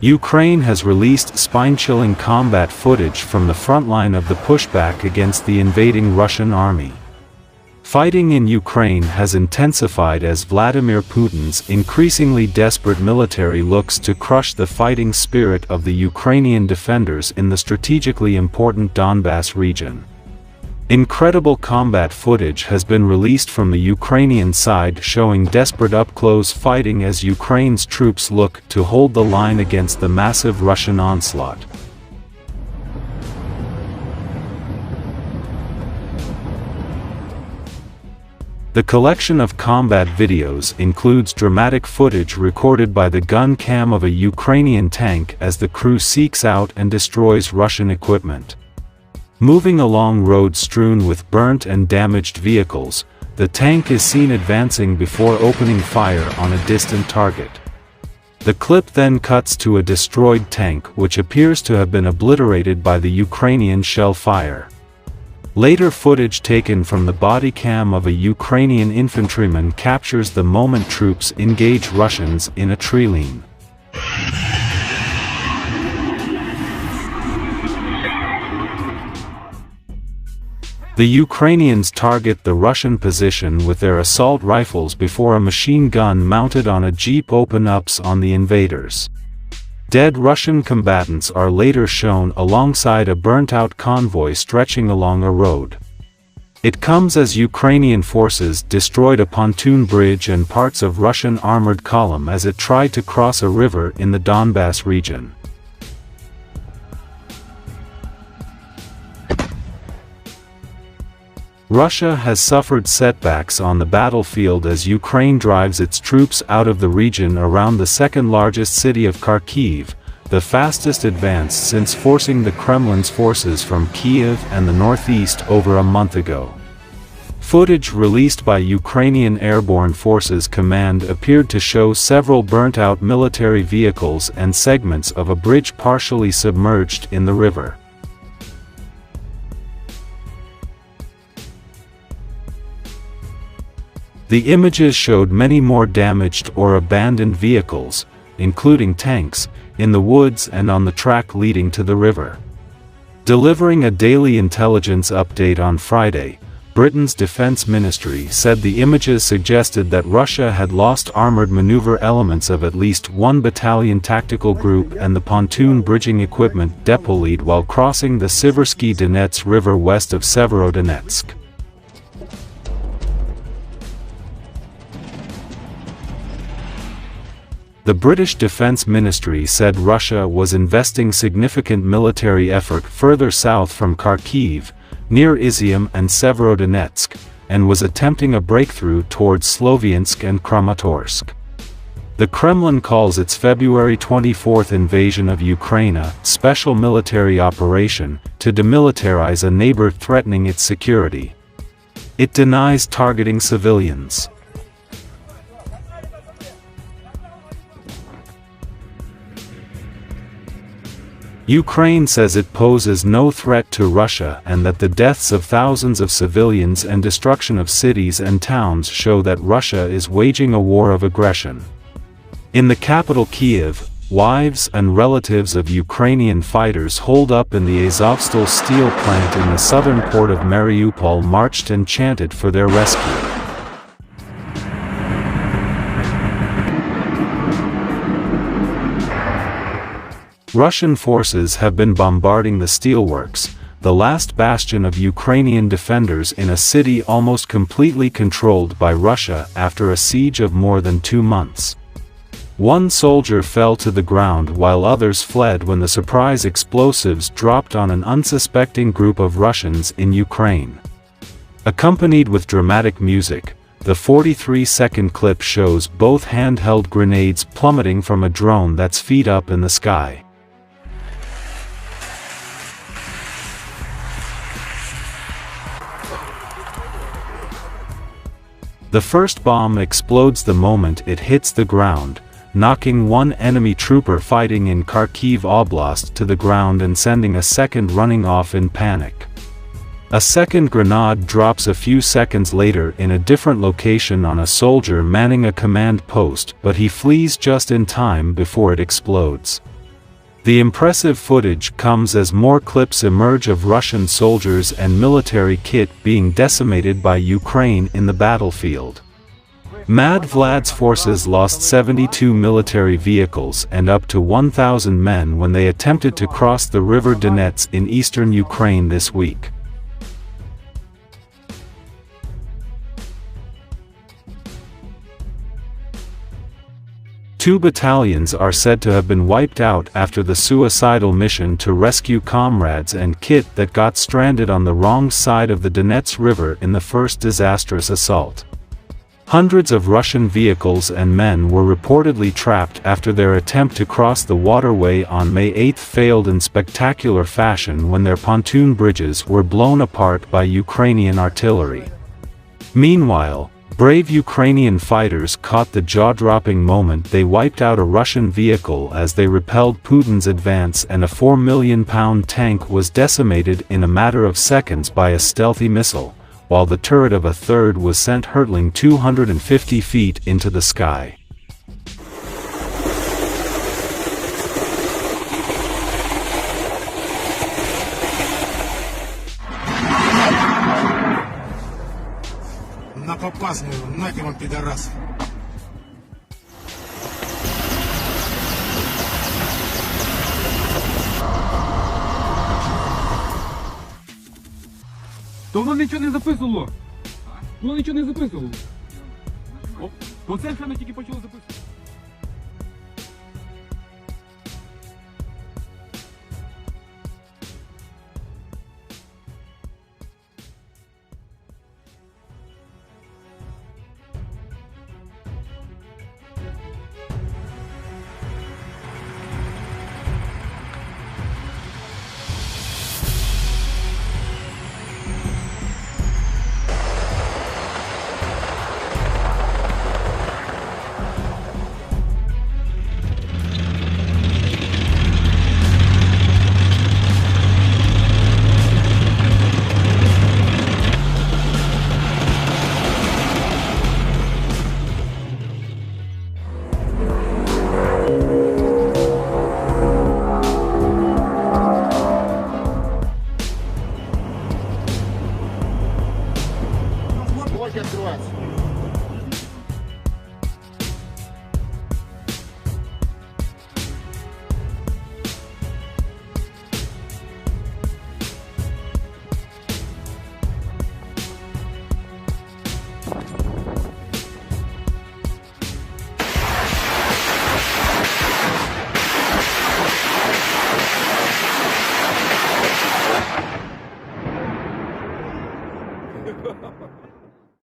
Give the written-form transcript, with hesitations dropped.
Ukraine has released spine-chilling combat footage from the front line of the pushback against the invading Russian army. Fighting in Ukraine has intensified as Vladimir Putin's increasingly desperate military looks to crush the fighting spirit of the Ukrainian defenders in the strategically important Donbass region. Incredible combat footage has been released from the Ukrainian side showing desperate up-close fighting as Ukraine's troops look to hold the line against the massive Russian onslaught. The collection of combat videos includes dramatic footage recorded by the gun cam of a Ukrainian tank as the crew seeks out and destroys Russian equipment. Moving along roads strewn with burnt and damaged vehicles, the tank is seen advancing before opening fire on a distant target. The clip then cuts to a destroyed tank which appears to have been obliterated by the Ukrainian shell fire. Later footage taken from the body cam of a Ukrainian infantryman captures the moment troops engage Russians in a tree line. The Ukrainians target the Russian position with their assault rifles before a machine gun mounted on a jeep opens on the invaders. Dead Russian combatants are later shown alongside a burnt-out convoy stretching along a road. It comes as Ukrainian forces destroyed a pontoon bridge and parts of Russian armored column as it tried to cross a river in the Donbass region. Russia has suffered setbacks on the battlefield as Ukraine drives its troops out of the region around the second-largest city of Kharkiv, the fastest advance since forcing the Kremlin's forces from Kiev and the northeast over a month ago. Footage released by Ukrainian Airborne Forces Command appeared to show several burnt-out military vehicles and segments of a bridge partially submerged in the river. The images showed many more damaged or abandoned vehicles, including tanks, in the woods and on the track leading to the river. Delivering a daily intelligence update on Friday, Britain's Defense Ministry said the images suggested that Russia had lost armored maneuver elements of at least one battalion tactical group and the pontoon bridging equipment deployed while crossing the Siversky Donets River west of Severodonetsk. The British Defence Ministry said Russia was investing significant military effort further south from Kharkiv, near Izium and Severodonetsk, and was attempting a breakthrough towards Sloviansk and Kramatorsk. The Kremlin calls its February 24 invasion of Ukraine a special military operation to demilitarize a neighbor threatening its security. It denies targeting civilians. Ukraine says it poses no threat to Russia and that the deaths of thousands of civilians and destruction of cities and towns show that Russia is waging a war of aggression. In the capital Kiev, wives and relatives of Ukrainian fighters holed up in the Azovstal steel plant in the southern port of Mariupol marched and chanted for their rescue. Russian forces have been bombarding the steelworks, the last bastion of Ukrainian defenders in a city almost completely controlled by Russia after a siege of more than 2 months. One soldier fell to the ground while others fled when the surprise explosives dropped on an unsuspecting group of Russians in Ukraine. Accompanied with dramatic music, the 43-second clip shows both handheld grenades plummeting from a drone that's feet up in the sky. The first bomb explodes the moment it hits the ground, knocking one enemy trooper fighting in Kharkiv Oblast to the ground and sending a second running off in panic. A second grenade drops a few seconds later in a different location on a soldier manning a command post, but he flees just in time before it explodes. The impressive footage comes as more clips emerge of Russian soldiers and military kit being decimated by Ukraine in the battlefield. Mad Vlad's forces lost 72 military vehicles and up to 1,000 men when they attempted to cross the river Donets in eastern Ukraine this week. Two battalions are said to have been wiped out after the suicidal mission to rescue comrades and kit that got stranded on the wrong side of the Donets River in the first disastrous assault. Hundreds of Russian vehicles and men were reportedly trapped after their attempt to cross the waterway on May 8 failed in spectacular fashion when their pontoon bridges were blown apart by Ukrainian artillery. Meanwhile, brave Ukrainian fighters caught the jaw-dropping moment they wiped out a Russian vehicle as they repelled Putin's advance, and a 4 million pound tank was decimated in a matter of seconds by a stealthy missile, while the turret of a third was sent hurtling 250 feet into the sky. На попасную, нате вам, пидорасы. То воно нічого не записувало. Воно нічого не записувало. Оце саме тільки почало записувати. Можете открываться.